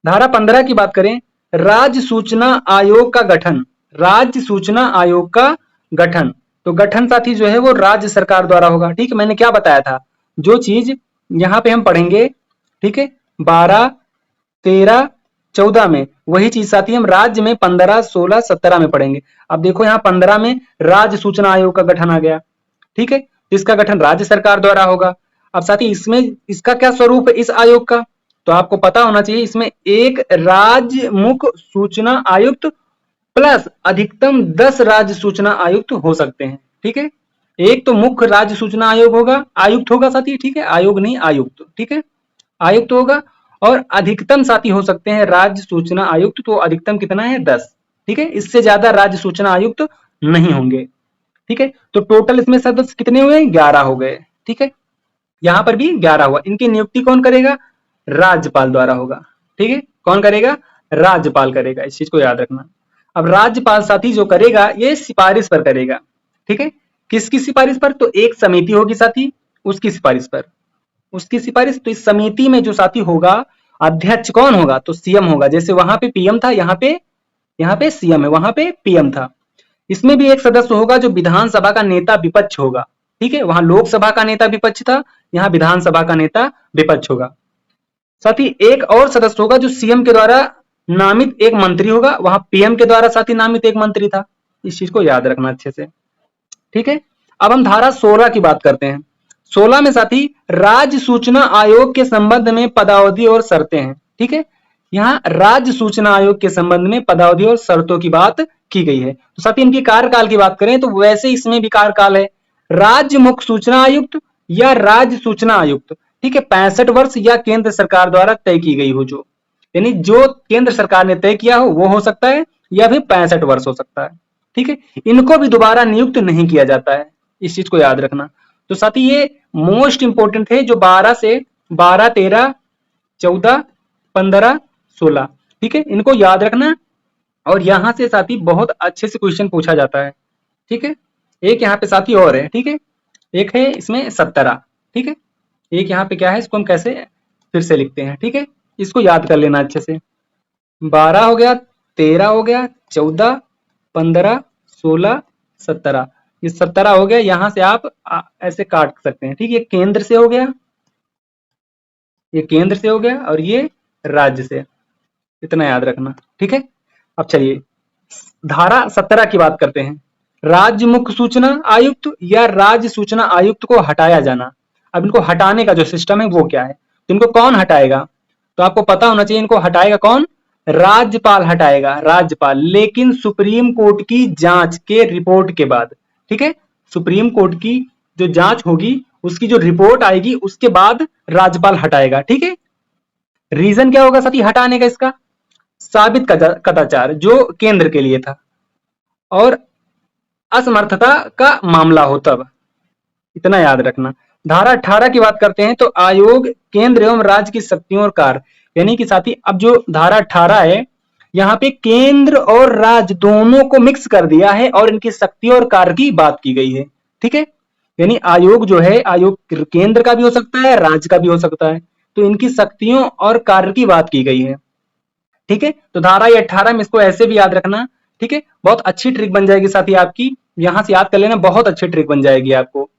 धारा 15 की बात करें, राज्य सूचना आयोग का गठन, राज्य सूचना आयोग का गठन, तो गठन साथी जो है वो राज्य सरकार द्वारा होगा, ठीक है। मैंने क्या बताया था, जो चीज यहाँ पे हम पढ़ेंगे, ठीक है, 12, 13, 14 में, वही चीज साथी हम राज्य में 15, 16, 17 में पढ़ेंगे। अब देखो यहाँ 15 में राज्य सूचना आयोग का गठन आ गया, ठीक है, इसका गठन राज्य सरकार द्वारा होगा। अब साथी इसमें इसका क्या स्वरूप है इस आयोग का, तो आपको पता होना चाहिए, इसमें एक राज्य मुख्य सूचना आयुक्त प्लस अधिकतम 10 राज्य सूचना आयुक्त हो सकते हैं, ठीक है। एक तो मुख्य राज्य सूचना आयोग होगा, आयुक्त होगा साथी, ठीक है, आयोग नहीं आयुक्त, ठीक है, आयुक्त होगा, और अधिकतम साथी हो सकते हैं राज्य सूचना आयुक्त, तो अधिकतम कितना है 10, ठीक है, इससे ज्यादा राज्य सूचना आयुक्त नहीं होंगे, ठीक है। तो टोटल इसमें सदस्य कितने हुए, 11 हो गए, ठीक है, यहां पर भी 11 हुआ। इनकी नियुक्ति कौन करेगा, राज्यपाल द्वारा होगा, ठीक है, कौन करेगा, राज्यपाल करेगा, इस चीज को याद रखना। अब राज्यपाल साथी जो करेगा ये सिफारिश पर करेगा, ठीक है, किसकी सिफारिश पर, तो एक समिति होगी साथी, उसकी सिफारिश पर, उसकी सिफारिश। तो इस समिति में जो साथी होगा, अध्यक्ष कौन होगा, तो सीएम होगा, जैसे वहां पे पीएम था, यहाँ पे सीएम है, वहां पे पीएम था। इसमें भी एक सदस्य होगा जो विधानसभा का नेता विपक्ष होगा, ठीक है, वहां लोकसभा का नेता विपक्ष था, यहाँ विधानसभा का नेता विपक्ष होगा। साथ ही एक और सदस्य होगा जो सीएम के द्वारा नामित एक मंत्री होगा, वहां पीएम के द्वारा साथ ही नामित एक मंत्री था, इस चीज को याद रखना अच्छे से, ठीक है। अब हम धारा 16 की बात करते हैं। 16 में साथी राज्य सूचना आयोग के संबंध में पदावधि और शर्तें हैं, ठीक है, यहाँ राज्य सूचना आयोग के संबंध में पदावधि और शर्तों की बात की गई है। तो साथी इनकी कार्यकाल की बात करें तो वैसे इसमें भी कार्यकाल है, राज्य मुख्य सूचना आयुक्त या राज्य सूचना आयुक्त, ठीक है, 65 वर्ष या केंद्र सरकार द्वारा तय की गई हो, जो यानी जो केंद्र सरकार ने तय किया हो वो हो सकता है, या फिर 65 वर्ष हो सकता है, ठीक है। इनको भी दोबारा नियुक्त नहीं किया जाता है, इस चीज को याद रखना। तो साथी ये मोस्ट इंपोर्टेंट है, जो 12 से 12, 13, 14, 15, 16। ठीक है, इनको याद रखना। और यहाँ से साथी बहुत अच्छे से क्वेश्चन पूछा जाता है। ठीक है, एक यहाँ पे साथी और है। ठीक है, एक है इसमें 17। ठीक है, एक यहाँ पे क्या है, इसको हम कैसे फिर से लिखते हैं। ठीक है, इसको याद कर लेना अच्छे से। 12 हो गया, 13 हो गया, 14, 15, 16, 17। ये 17 हो गया। यहाँ से आप ऐसे काट सकते हैं। ठीक है, ये केंद्र से हो गया, ये केंद्र से हो गया, और ये राज्य से। इतना याद रखना। ठीक है, अब चलिए धारा 17 की बात करते हैं। राज्य मुख्य सूचना आयुक्त या राज्य सूचना आयुक्त को हटाया जाना। अब इनको हटाने का जो सिस्टम है वो क्या है, तो इनको कौन हटाएगा, तो आपको पता होना चाहिए इनको हटाएगा कौन, राज्यपाल हटाएगा, राज्यपाल, लेकिन सुप्रीम कोर्ट की जांच के रिपोर्ट के बाद। ठीक है, सुप्रीम कोर्ट की जो जांच होगी उसकी जो रिपोर्ट आएगी उसके बाद राज्यपाल हटाएगा। ठीक है, रीजन क्या होगा साथी हटाने का, इसका साबित कदाचार जो केंद्र के लिए था, और असमर्थता का मामला हो तब। इतना याद रखना। धारा 18 की बात करते हैं तो आयोग केंद्र एवं राज्य की शक्तियों और कार्य, यानी कि साथी अब जो धारा 18 है यहाँ पे केंद्र और राज्य दोनों को मिक्स कर दिया है और इनकी शक्ति और कार्य की बात की गई है। ठीक है, यानी आयोग जो है, आयोग केंद्र का भी हो सकता है, राज्य का भी हो सकता है, तो इनकी शक्तियों और कार्य की बात की गई है। ठीक है, तो धारा 18 में इसको ऐसे भी याद रखना। ठीक है, बहुत अच्छी ट्रिक बन जाएगी साथी आपकी, यहां से याद कर लेना, बहुत अच्छी ट्रिक बन जाएगी आपको।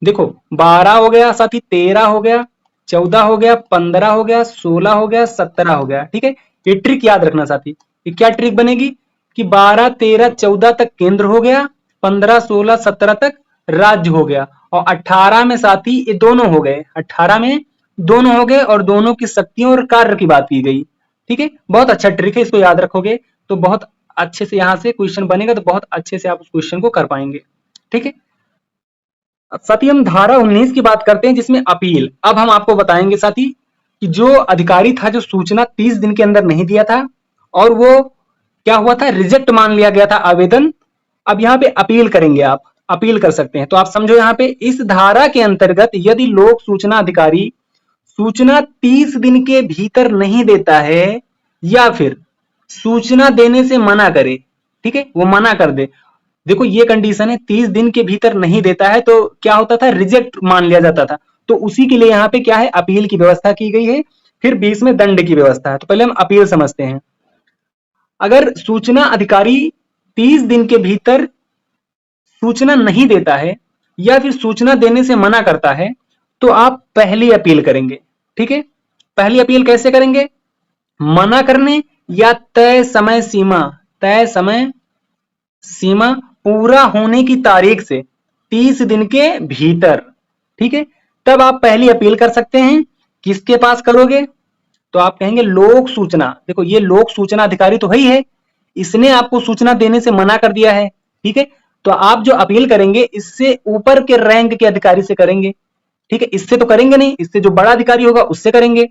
देखो 12 हो गया साथी, 13 हो गया, 14 हो गया, 15 हो गया, 16 हो गया, 17 हो गया। ठीक है, ये ट्रिक याद रखना साथी। ये क्या ट्रिक बनेगी कि 12, 13, 14 तक केंद्र हो गया, 15, 16, 17 तक राज्य हो गया, और 18 में साथी ये दोनों हो गए, 18 में दोनों हो गए और दोनों की शक्तियों और कार्य की बात की गई। ठीक है, बहुत अच्छा ट्रिक है, इसको याद रखोगे तो बहुत अच्छे से यहाँ से क्वेश्चन बनेगा, तो बहुत अच्छे से आप उस क्वेश्चन को कर पाएंगे। ठीक है, अब साथी हम धारा 19 की बात करते हैं जिसमें अपील। अब हम आपको बताएंगे साथी कि जो अधिकारी था जो सूचना 30 दिन के अंदर नहीं दिया था और वो क्या हुआ था, रिजेक्ट मान लिया गया था आवेदन, अब यहाँ पे अपील करेंगे, आप अपील कर सकते हैं। तो आप समझो यहाँ पे इस धारा के अंतर्गत यदि लोक सूचना अधिकारी सूचना 30 दिन के भीतर नहीं देता है या फिर सूचना देने से मना करे, ठीक है, वो मना कर दे। देखो ये कंडीशन है, 30 दिन के भीतर नहीं देता है तो क्या होता था, रिजेक्ट मान लिया जाता था। तो उसी के लिए यहाँ पे क्या है, अपील की व्यवस्था की गई है, फिर बीच में दंड की व्यवस्था है। तो पहले हम अपील समझते हैं। अगर सूचना अधिकारी 30 दिन के भीतर सूचना नहीं देता है या फिर सूचना देने से मना करता है तो आप पहली अपील करेंगे। ठीक है, पहली अपील कैसे करेंगे, मना करने या तय समय सीमा पूरा होने की तारीख से 30 दिन के भीतर। ठीक है, तब आप पहली अपील कर सकते हैं। किसके पास करोगे, तो आप कहेंगे लोक सूचना। देखो ये लोक सूचना अधिकारी तो है ही है, इसने आपको सूचना देने से मना कर दिया है। ठीक है, तो आप जो अपील करेंगे इससे ऊपर के रैंक के अधिकारी से करेंगे। ठीक है, इससे तो करेंगे नहीं, इससे जो बड़ा अधिकारी होगा उससे करेंगे।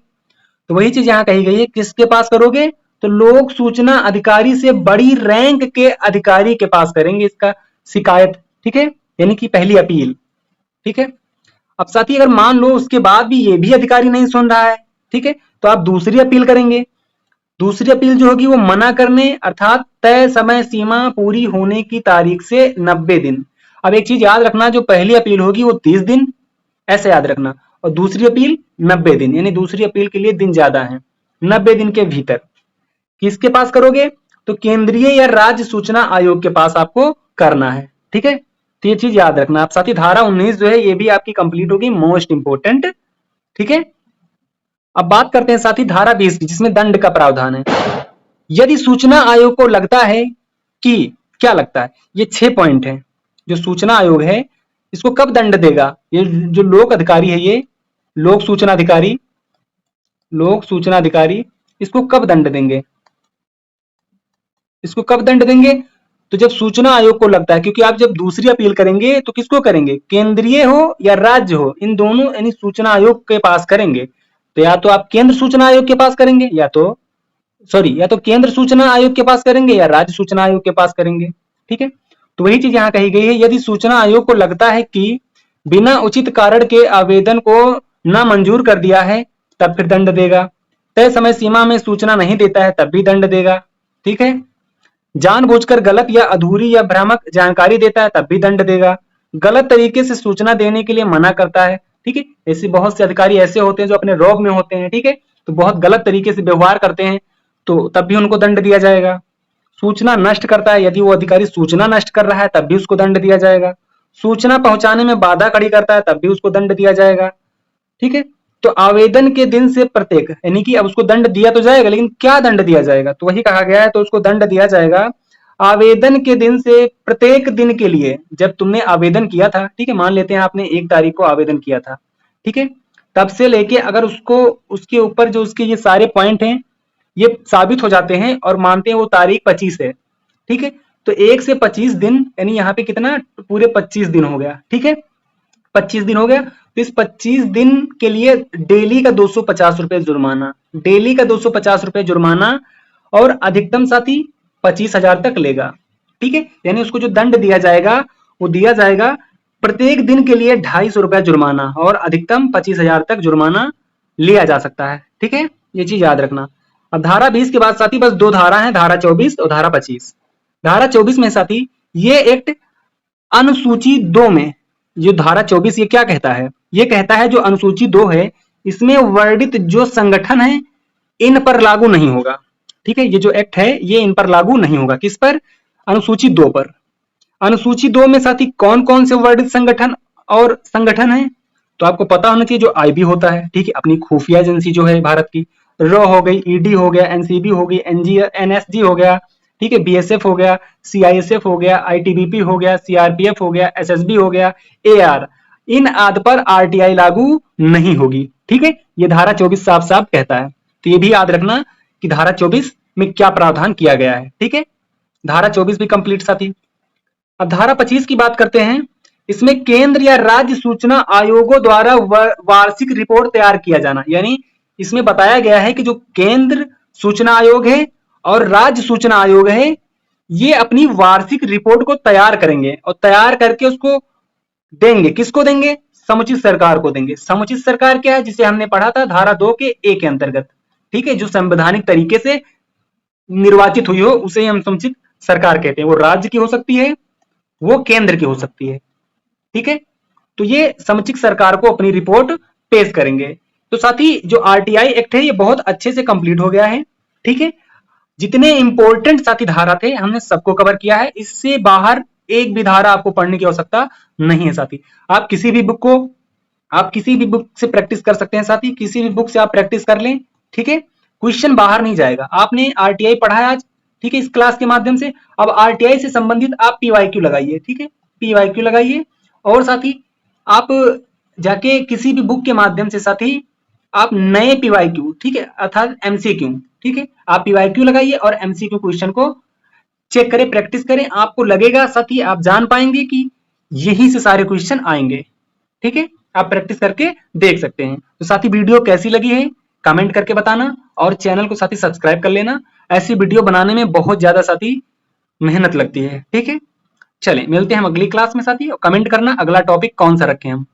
तो वही चीज यहां कही गई है, किसके पास करोगे, तो लोक सूचना अधिकारी से बड़ी रैंक के अधिकारी के पास करेंगे इसका शिकायत। ठीक है, यानी कि पहली अपील। ठीक है, अब साथी अगर मान लो उसके बाद भी ये भी अधिकारी नहीं सुन रहा है, ठीक है, तो आप दूसरी अपील करेंगे। दूसरी अपील जो होगी वो मना करने अर्थात तय समय सीमा पूरी होने की तारीख से 90 दिन। अब एक चीज याद रखना, जो पहली अपील होगी वो 30 दिन, ऐसे याद रखना, और दूसरी अपील 90 दिन, यानी दूसरी अपील के लिए दिन ज्यादा है, 90 दिन के भीतर। किसके पास करोगे, तो केंद्रीय या राज्य सूचना आयोग के पास आपको करना है। ठीक है, तो ये चीज याद रखना आप साथी। धारा 19 जो है ये भी आपकी कंप्लीट होगी, मोस्ट इंपोर्टेंट। ठीक है, अब बात करते हैं साथी धारा 20 की जिसमें दंड का प्रावधान है। यदि सूचना आयोग को लगता है कि, क्या लगता है, ये 6 पॉइंट है जो सूचना आयोग है इसको कब दंड देगा, ये जो लोक अधिकारी है, ये लोक सूचना अधिकारी इसको कब दंड देंगे, इसको कब दंड देंगे, तो जब सूचना आयोग को लगता है, क्योंकि आप जब दूसरी अपील करेंगे तो किसको करेंगे, केंद्रीय हो या राज्य हो, इन दोनों यानी सूचना आयोग के पास करेंगे। तो या तो आप केंद्र सूचना आयोग के पास करेंगे या तो केंद्र सूचना आयोग के पास करेंगे या राज्य सूचना आयोग के पास करेंगे। ठीक है, तो वही चीज यहाँ कही गई है, यदि सूचना आयोग को लगता है कि बिना उचित कारण के आवेदन को ना मंजूर कर दिया है तब फिर दंड देगा। तय समय सीमा में सूचना नहीं देता है तब भी दंड देगा। ठीक है, जानबूझकर गलत या अधूरी या भ्रामक जानकारी देता है तब भी दंड देगा। गलत तरीके से सूचना देने के लिए मना करता है। ठीक है, ऐसे बहुत से अधिकारी ऐसे होते हैं जो अपने रौब में होते हैं। ठीक है, तो बहुत गलत तरीके से व्यवहार करते हैं तो तब भी उनको दंड दिया जाएगा। सूचना नष्ट करता है, यदि वो अधिकारी सूचना नष्ट कर रहा है तब भी उसको दंड दिया जाएगा। सूचना पहुंचाने में बाधा खड़ी करता है तब भी उसको दंड दिया जाएगा। ठीक है, तो आवेदन के दिन से प्रत्येक, यानी कि अब उसको दंड दिया तो जाएगा, लेकिन क्या दंड दिया जाएगा, तो वही कहा गया है, तो उसको दंड दिया जाएगा आवेदन के दिन से प्रत्येक दिन के लिए। जब तुमने आवेदन किया था, ठीक है, मान लेते हैं आपने 1 तारीख को आवेदन किया था, ठीक है, तब से लेके अगर उसको उसके ऊपर जो उसके ये सारे पॉइंट हैं ये साबित हो जाते हैं और मानते हैं वो तारीख 25 है, ठीक है, तो 1 से 25 दिन, यानी यहाँ पे कितना, पूरे 25 दिन हो गया। ठीक है, 25 दिन हो गया, तो इस 25 दिन के लिए डेली का 250 रुपए जुर्माना, डेली का 250 रुपए जुर्माना, और अधिकतम साथी 25,000 तक लेगा। ठीक है, यानी उसको जो दंड दिया जाएगा वो दिया जाएगा प्रत्येक दिन के लिए 250 रुपया जुर्माना और अधिकतम 25,000 तक जुर्माना लिया जा सकता है। ठीक है, ये चीज याद रखना। अब धारा 20 के बाद साथी बस 2 धारा है, धारा 24 और धारा 25। धारा 24 में साथी ये एक्ट अनुसूची 2 में, जो धारा 24 ये क्या कहता है, ये कहता है जो अनुसूची 2 है इसमें वर्णित जो संगठन है इन पर लागू नहीं होगा। ठीक है, ये जो एक्ट है ये इन पर लागू नहीं होगा। किस पर? अनुसूची 2 पर। अनुसूची 2 में साथी कौन कौन से वर्णित संगठन है, तो आपको पता होना चाहिए जो आईबी होता है, ठीक है, अपनी खुफिया एजेंसी जो है भारत की, रॉ हो गई, ईडी हो गया, एनसीबी हो गई, एनएसजी हो गया, ठीक है, बीएसएफ हो गया, सीआईएसएफ हो गया, आईटीबीपी हो गया, सीआरपीएफ हो गया, एसएसबी हो गया, एआर, इन आदि पर आरटीआई लागू नहीं होगी। ठीक है, ये धारा 24 साफ साफ कहता है, तो ये भी याद रखना कि धारा 24 में क्या प्रावधान किया गया है। ठीक है, धारा 24 भी कंप्लीट साथी। अब धारा 25 की बात करते हैं। इसमें केंद्र या राज्य सूचना आयोगों द्वारा वार्षिक रिपोर्ट तैयार किया जाना, यानी इसमें बताया गया है कि जो केंद्र सूचना आयोग है और राज्य सूचना आयोग है ये अपनी वार्षिक रिपोर्ट को तैयार करेंगे और तैयार करके उसको देंगे। किसको देंगे? समुचित सरकार को देंगे। समुचित सरकार क्या है? जिसे हमने पढ़ा था धारा 2 के ए के अंतर्गत, ठीक है, जो संवैधानिक तरीके से निर्वाचित हुई हो उसे हम समुचित सरकार कहते हैं। वो राज्य की हो सकती है, वो केंद्र की हो सकती है। ठीक है, तो ये समुचित सरकार को अपनी रिपोर्ट पेश करेंगे। तो साथ ही जो आरटीआई एक्ट है ये बहुत अच्छे से कंप्लीट हो गया है। ठीक है, जितने इंपॉर्टेंट साथी धारा थे हमने सबको कवर किया है। इससे बाहर एक भी धारा आपको पढ़ने की आवश्यकता नहीं है साथी। आप किसी भी बुक से प्रैक्टिस कर सकते हैं साथी, किसी भी बुक से आप प्रैक्टिस कर लें। ठीक है, क्वेश्चन बाहर नहीं जाएगा। आपने आरटीआई पढ़ा है आज, ठीक है, इस क्लास के माध्यम से। अब आरटीआई से संबंधित आप पीवाईक्यू लगाइए। ठीक है, पीवाईक्यू लगाइए और साथी आप जाके किसी भी बुक के माध्यम से साथी आप नए पीवाईक्यू, ठीक है, अर्थात एमसीक्यू, ठीक है, आप पीवाईक्यू लगाइए और एमसीक्यू क्वेश्चन को चेक करें, प्रैक्टिस करें। आपको लगेगा साथी आप जान पाएंगे कि यहीं से सारे क्वेश्चन आएंगे। ठीक है, आप प्रैक्टिस करके देख सकते हैं। तो साथी वीडियो कैसी लगी है कमेंट करके बताना और चैनल को साथी सब्सक्राइब कर लेना। ऐसी वीडियो बनाने में बहुत ज्यादा साथी मेहनत लगती है। ठीक है, चलें मिलते हैं हम अगली क्लास में साथी, और कमेंट करना अगला टॉपिक कौन सा रखें हम।